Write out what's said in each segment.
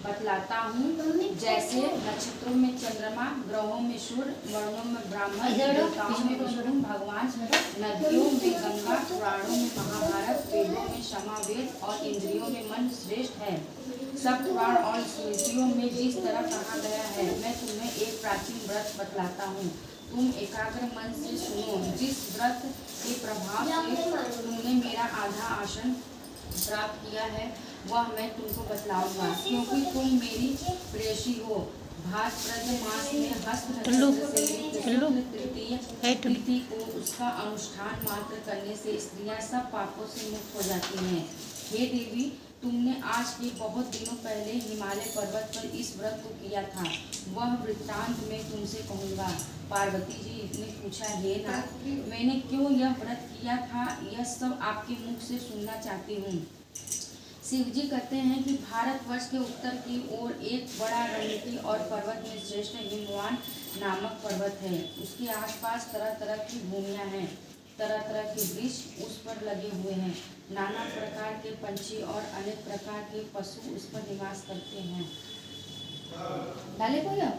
बतलाता हूँ। जैसे नक्षत्रों में चंद्रमा, ग्रहों में सूर्य, वर्णों में ब्राह्मण, देवताओं में विष्णु भगवान, नदियों में गंगा, पुराणों में महाभारत, वेदों में समावेद और इंद्रियों में मन श्रेष्ठ है। सब पुराण और स्मृतियों में जिस तरह कहा गया है, मैं तुम्हें एक प्राचीन व्रत बतलाता हूँ। तुम एकाग्र मन से सुनो। जिस व्रत के प्रभाव से तुमने मेरा आधा आसन प्राप्त किया है, वह मैं तुमको बतलाऊंगा, क्योंकि तुम मेरी प्रेयसी हो। भाद्रपद मास में हस्त नक्षत्र से तृतीय तिथि को उसका अनुष्ठान मात्र करने से स्त्रियां सब पापों से मुक्त हो जाती हैं। हे देवी, तुमने आज के बहुत दिनों पहले हिमालय पर्वत पर इस व्रत को किया था, वह वृत्तांत मैं तुमसे कहूँगा। पार्वती जी ने पूछा, हे नाथ, मैंने क्यों यह व्रत किया था, यह सब आपके मुख से सुनना चाहती हूँ। शिव जी कहते हैं कि भारतवर्ष के उत्तर की ओर एक बड़ा रणनीति और पर्वत में श्रेष्ठ हिमवान नामक पर्वत है। उसके आसपास तरह तरह की भूमियां हैं, तरह तरह के वृक्ष उस पर लगे हुए हैं। नाना प्रकार के पंछी और अनेक प्रकार के पशु उस पर निवास करते हैं। डाले बोलो।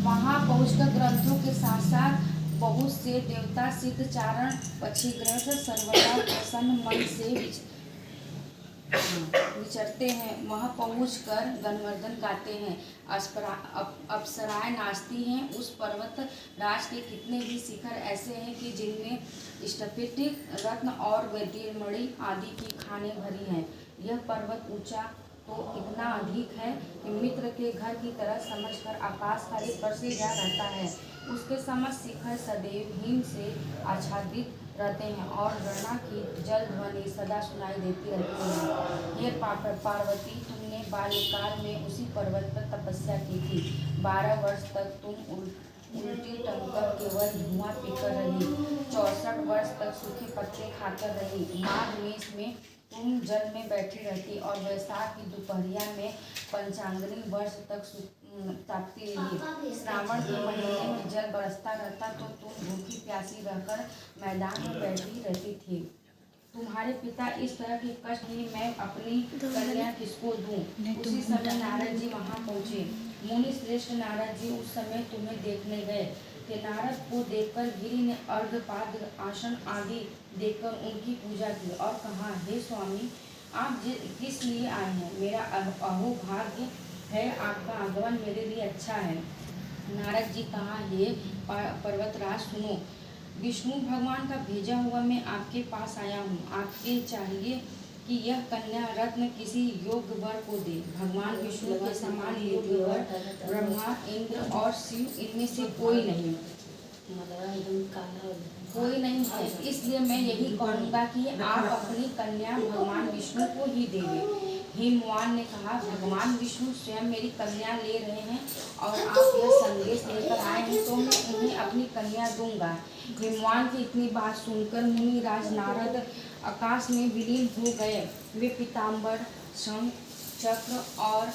वहाँ पहुंचकर ग्रंथों के साथ साथ बहुत से देवता, सिद्ध, चारण, पक्षी ग्रह सर्वदा प्रसन्न मन से विचरते हैं। वहाँ पहुंचकर गणवर्धन गाते हैं, अप्सराएं नाचती हैं। उस पर्वत राज के कितने ही शिखर ऐसे हैं कि जिनमें स्फटिक, रत्न और वैदिमणि आदि की खानें भरी हैं। यह पर्वत ऊंचा तो इतना अधिक है कि मित्र के घर की तरह समझकर आकाश का स्पर्श जा रहता है। उसके समस्त शिखर सदैव हिम से आच्छादित रहते हैं और गणना की जल ध्वनि सदा सुनाई देती रहती है। हे पार्वती, तुमने बाल्यकाल में उसी पर्वत पर तपस्या की थी। 12 वर्ष तक तुम उल्टी टंकर केवल धुआं पीकर रही। 64 वर्ष तक सूखे पत्ते खाकर रही। माघ मेष में तुम जल में बैठी रहती और वैशाख की दोपहरिया में पंचांगनी वर्ष तक तापती रही। श्रावण के महीने में जल बरसता रहता तो तुम भूखी प्यासी रहकर मैदान में बैठी रहती थी। तुम्हारे पिता इस तरह के कष्ट में मैं अपनी कन्या किसको दूं? उसी समय नारद जी वहां पहुंचे। मुनि श्रेष्ठ नारद जी उस समय तुम्हें देखने गए थे। नारद को देखकर गिरि ने अर्घपाद्य आसन आदि देखकर उनकी पूजा की और कहा, हे स्वामी, आप किस लिए आए हैं? मेरा अहोभाग्य है, आपका आगमन मेरे लिए अच्छा है। नारद जी कहा, हे पर्वतराज सुनो, विष्णु भगवान का भेजा हुआ मैं आपके पास आया हूँ। आपके चाहिए कि यह कन्या रत्न किसी योग्य वर को दे। भगवान विष्णु के समान योग्य वर ब्रह्मा, इंद्र और शिव इनमें से कोई नहीं है। इसलिए मैं यही कहूँगा कि आप अपनी कन्या भगवान विष्णु को ही देंगे। हिमवान ने कहा, भगवान विष्णु स्वयं मेरी कन्या ले रहे हैं और आप यह संदेश लेकर आए हैं तो मैं उन्हें अपनी कन्या दूंगा। हिमवान की इतनी बात सुनकर मुनि राज नारद आकाश में विलीन हो गए। वे पीताम्बर, शंख, चक्र और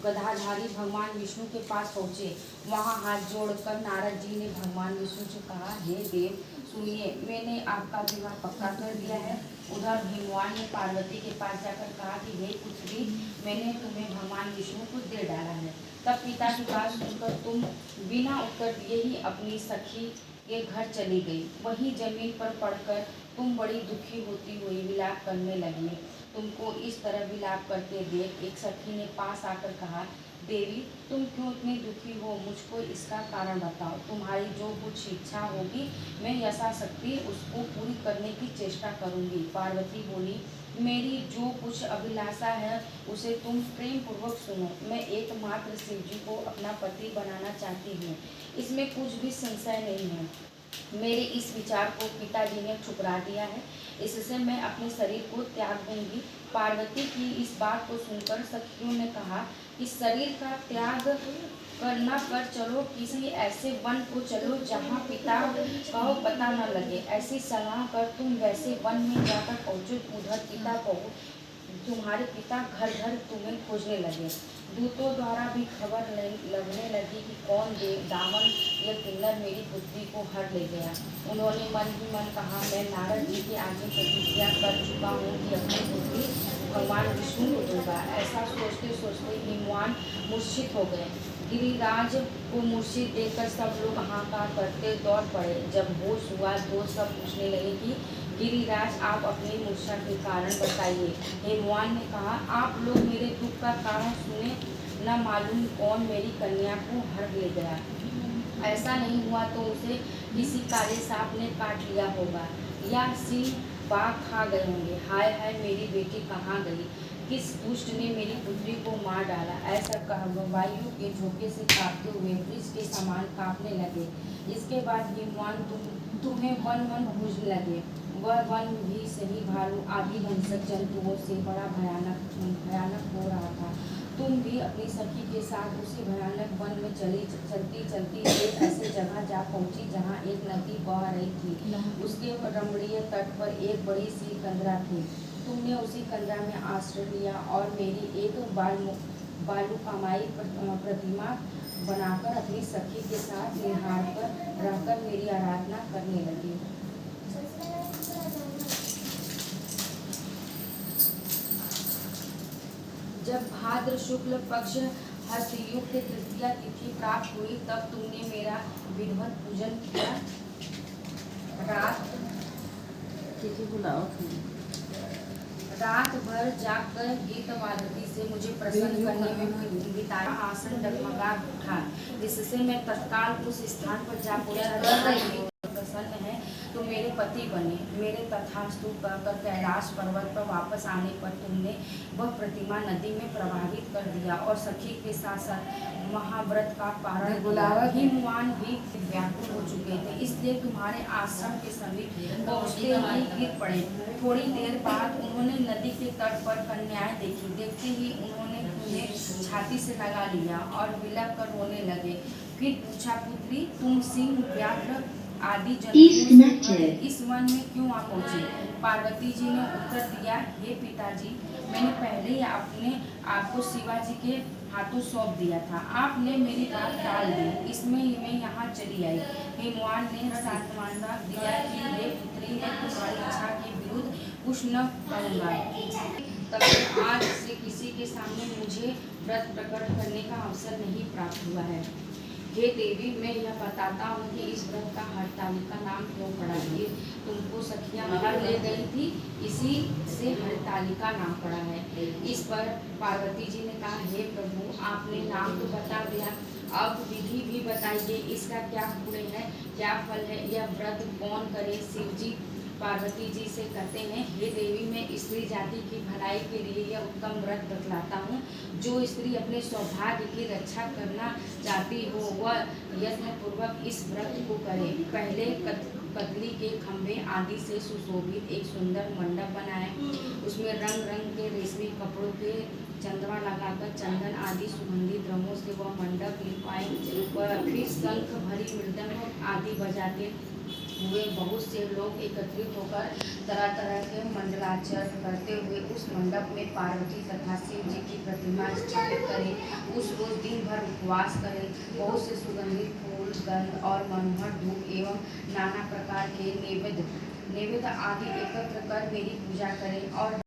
गदाधारी भगवान विष्णु के पास पहुँचे। वहाँ हाथ जोड़कर नारद जी ने भगवान विष्णु से कहा, हे देव सुनिए, मैंने आपका विवाह पक्का कर दिया है। उधर हिमवान ने पार्वती के पास जाकर कहा कि हे पुत्री, मैंने तुम्हें भगवान विष्णु को दे डाला है। तब पिता की बात सुनकर तुम बिना उत्तर दिए ही अपनी सखी के घर चली गई। वहीं जमीन पर पड़कर तुम बड़ी दुखी होती हुई विलाप करने लगी। तुमको इस तरह विलाप करते देख एक सखी ने पास आकर कहा, देवी, तुम क्यों इतनी दुखी हो? मुझको इसका कारण बताओ। तुम्हारी जो कुछ इच्छा होगी मैं यथाशक्ति उसको पूरी करने की चेष्टा करूंगी। पार्वती बोली, मेरी जो कुछ अभिलाषा है उसे तुम प्रेम पूर्वक सुनो। मैं एकमात्र शिव जी को अपना पति बनाना चाहती हूँ, इसमें कुछ भी संशय नहीं है। मेरे इस विचार को पिताजी ने ठुकरा दिया है, इससे मैं अपने शरीर को त्याग दूंगी। पार्वती की इस बात को सुनकर सखियों ने कहा कि शरीर का त्याग करना कर चलो, किसी ऐसे वन को चलो जहाँ पिता का पता न लगे। ऐसी सलाह कर तुम वैसे वन में जाकर पहुँचो। उधर पिता तुम्हारे पिता घर घर तुम्हें खोजने लगे। दूतों द्वारा भी खबर लगने लगी कि कौन दामन या किन्नर मेरी पुत्री को हर ले गया। उन्होंने मन ही मन कहा, मैं नारद जी के आगे प्रतिज्ञा कर चुका हूँ कि अपनी पुत्री भगवान विष्णु को दूंगा। ऐसा सोचते सोचते हिमवान मूर्छित हो गए। गिरिराज को मूर्छित देखकर सब लोग हाहाकार करते दौड़ पड़े। जब होश हुआ तो सब पूछने लगे कि गिरिराज, आप अपनी मूर्छा के कारण बताइए। हिमवान ने कहा, आप लोग मेरे दुख का कारण सुने, न मालूम कौन मेरी कन्या को हर ले गया। ऐसा नहीं हुआ तो उसे किसी काले सांप ने काट लिया होगा या सिंह बाघ खा गए होंगे। हाय हाय, मेरी बेटी कहाँ गई? किस दुष्ट ने मेरी पुत्री को मार डाला? ऐसा कह वायु के झोंके से कांपते हुए वृक्ष के समान कांपने लगे। इसके बाद हिमवान तुम्हें वन वन खोजने लगे। वह वन भी सही भालू आदि हिंसक जंतुओं से बड़ा भयानक हो रहा था। तुम भी अपनी सखी के साथ उसी भयानक वन में चलती एक ऐसी जगह जा पहुंची जहां एक नदी बह रही थी। उसके रमणीय तट पर एक बड़ी सी कंदरा थी। तुमने उसी कंदरा में आश्रय लिया और मेरी एक बालुकामयी प्रतिमा बनाकर अपनी सखी के साथ निहार कर रहकर मेरी आराधना करने लगी। जब भाद्र शुक्ल पक्ष हर्षयुक्त तृतीया तिथि प्राप्त हुई तब तुमने मेरा विधिवत पूजन किया। रात भर जागकर गीत वादती से मुझे प्रसन्न करने में बिताया। आसन डगमगा उठा, जिससे मैं तत्काल उस स्थान पर जा पहुंचा। प्रसन्न है तो मेरे पति बने। मेरे तथास्तु कहकर कैलाश पर्वत पर वापस आने पर तुमने वह प्रतिमा नदी में प्रवाहित कर दिया और सखी के साथ साथ महाव्रत का पारण किया। हिमवान भी व्याकुल हो चुके थे, इसलिए तुम्हारे आश्रम के समीप पहुँचते ही गिर पड़े। थोड़ी देर बाद उन्होंने नदी के तट पर कन्याएं देखी। देखते ही उन्होंने उन्हें छाती से लगा लिया और विलप कर रोने लगे। फिर पूछा, पुत्री, तुम सिंह, व्याघ्र आदि जंतुओं इस वन में क्यों आ पहुँचे? पार्वती जी ने उत्तर दिया, हे पिताजी, मैंने पहले ही अपने आपको शिवाजी के हाथों सौंप दिया था। आपने मेरी बात टाल दी, इसमें मैं यहाँ चली आई। हिमवान ने सांत्वना दिया कि हे पुत्री, मैं तुम्हारी इच्छा के विरुद्ध कुछ न कहूँगा। तब आज से किसी के सामने मुझे व्रत प्रकट करने का अवसर नहीं प्राप्त हुआ है। हे देवी, मैं यह बताता हूँ कि इस व्रत का हरतालिका नाम क्यों पड़ा। ये तुमको सखियाँ हर ले गई थी, इसी से हरतालिका नाम पड़ा है। इस पर पार्वती जी ने कहा, हे प्रभु, आपने नाम तो बता दिया, अब विधि भी बताइए, इसका क्या पुण्य है, क्या फल है, यह व्रत कौन करे? शिव जी पार्वती जी से कहते हैं, हे देवी, मैं स्त्री जाति की भलाई के लिए यह उत्तम व्रत बतलाता हूँ। जो स्त्री अपने सौभाग्य की रक्षा करना चाहती हो वह यत्नपूर्वक इस व्रत को करे। पहले कतली के खंभे आदि से सुशोभित एक सुंदर मंडप बनाए। उसमें रंग रंग के रेशमी कपड़ों के चंदवा लगाकर चंदन आदि सुगंधित द्रव्यों से वह मंडप लिपाए। फिर शंख, भरी, मृदंग आदि बजाते हुए बहुत से लोग एकत्रित होकर तरह तरह के मंडलाचरण करते हुए उस मंडप में पार्वती तथा शिव जी की प्रतिमा स्थापित करें। उस रोज दिन भर उपवास करें। बहुत से सुगंधित फूल, गंध और मनोहर धूप एवं नाना प्रकार के नैवेद्य आदि एकत्र कर मेरी पूजा करें और